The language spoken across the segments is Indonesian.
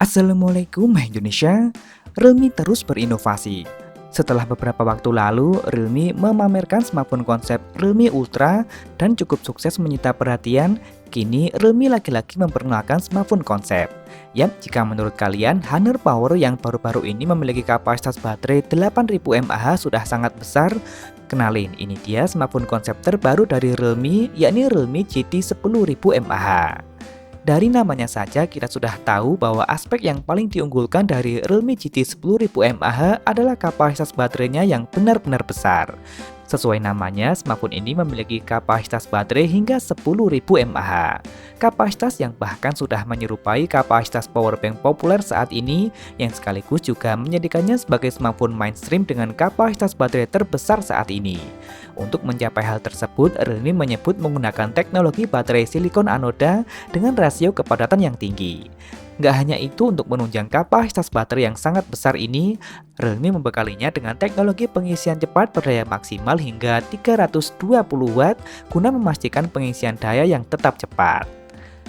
Assalamualaikum Indonesia, Realme terus berinovasi. Setelah beberapa waktu lalu, Realme memamerkan smartphone konsep Realme Ultra dan cukup sukses menyita perhatian, kini Realme lagi-lagi memperkenalkan smartphone konsep. Yap, jika menurut kalian, Honor Power yang baru-baru ini memiliki kapasitas baterai 8000 mAh sudah sangat besar, kenalin, ini dia smartphone konsep terbaru dari Realme, yakni Realme GT 10000 mAh. Dari namanya saja kita sudah tahu bahwa aspek yang paling diunggulkan dari Realme GT 10000 mAh adalah kapasitas baterainya yang benar-benar besar. Sesuai namanya, smartphone ini memiliki kapasitas baterai hingga 10000 mAh. Kapasitas yang bahkan sudah menyerupai kapasitas powerbank populer saat ini, yang sekaligus juga menjadikannya sebagai smartphone mainstream dengan kapasitas baterai terbesar saat ini. Untuk mencapai hal tersebut, Realme menyebut menggunakan teknologi baterai silikon anoda dengan rasio kepadatan yang tinggi. Nggak hanya itu, untuk menunjang kapasitas baterai yang sangat besar ini, Realme membekalinya dengan teknologi pengisian cepat berdaya maksimal hingga 320 Watt guna memastikan pengisian daya yang tetap cepat.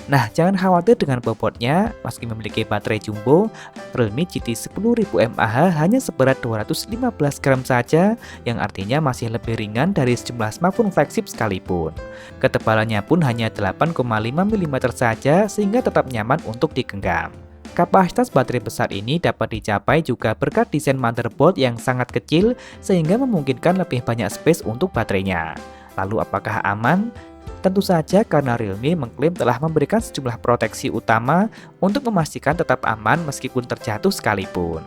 Nah, jangan khawatir dengan bobotnya, meski memiliki baterai jumbo, Realme GT 10000 mAh hanya seberat 215 gram saja, yang artinya masih lebih ringan dari sejumlah smartphone flagship sekalipun. Ketebalannya pun hanya 8,5 mm saja, sehingga tetap nyaman untuk digenggam. Kapasitas baterai besar ini dapat dicapai juga berkat desain motherboard yang sangat kecil, sehingga memungkinkan lebih banyak space untuk baterainya. Lalu apakah aman? Tentu saja, karena Realme mengklaim telah memberikan sejumlah proteksi utama untuk memastikan tetap aman meskipun terjatuh sekalipun.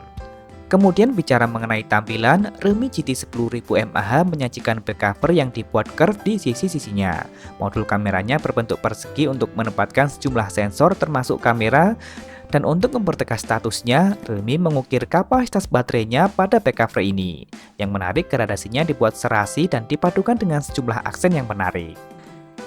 Kemudian bicara mengenai tampilan, Realme GT 10000 mAh menyajikan back cover yang dibuat curve di sisi-sisinya. Modul kameranya berbentuk persegi untuk menempatkan sejumlah sensor termasuk kamera, dan untuk mempertegas statusnya, Realme mengukir kapasitas baterainya pada back cover ini. Yang menarik, gradasinya dibuat serasi dan dipadukan dengan sejumlah aksen yang menarik.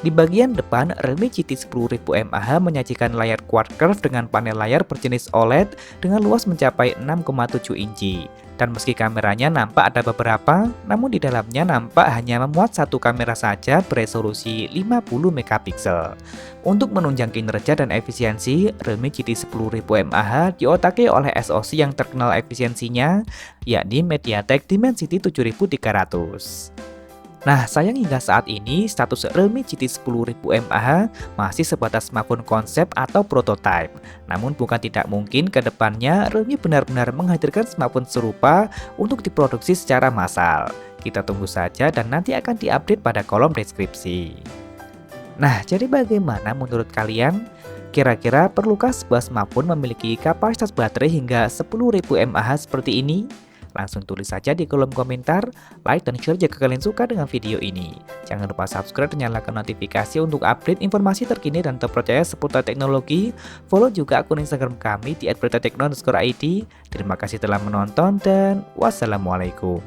Di bagian depan, Realme GT 10000 mAh menyajikan layar quad curve dengan panel layar berjenis OLED dengan luas mencapai 6,7 inci. Dan meski kameranya nampak ada beberapa, namun di dalamnya nampak hanya memuat satu kamera saja beresolusi 50 megapiksel. Untuk menunjang kinerja dan efisiensi, Realme GT 10000 mAh diotaki oleh SoC yang terkenal efisiensinya, yakni MediaTek Dimensity 7300. Nah, sayang hingga saat ini status Realme GT 10000 mAh masih sebatas smartphone konsep atau prototype. Namun bukan tidak mungkin ke depannya Realme benar-benar menghadirkan smartphone serupa untuk diproduksi secara massal. Kita tunggu saja dan nanti akan diupdate pada kolom deskripsi. Nah, jadi bagaimana menurut kalian? Kira-kira perlukah sebuah smartphone memiliki kapasitas baterai hingga 10000 mAh seperti ini? Langsung tulis saja di kolom komentar, like dan share jika kalian suka dengan video ini. Jangan lupa subscribe dan nyalakan notifikasi untuk update informasi terkini dan terpercaya seputar teknologi. Follow juga akun Instagram kami di @beritatekno_id. Terima kasih telah menonton dan wassalamualaikum.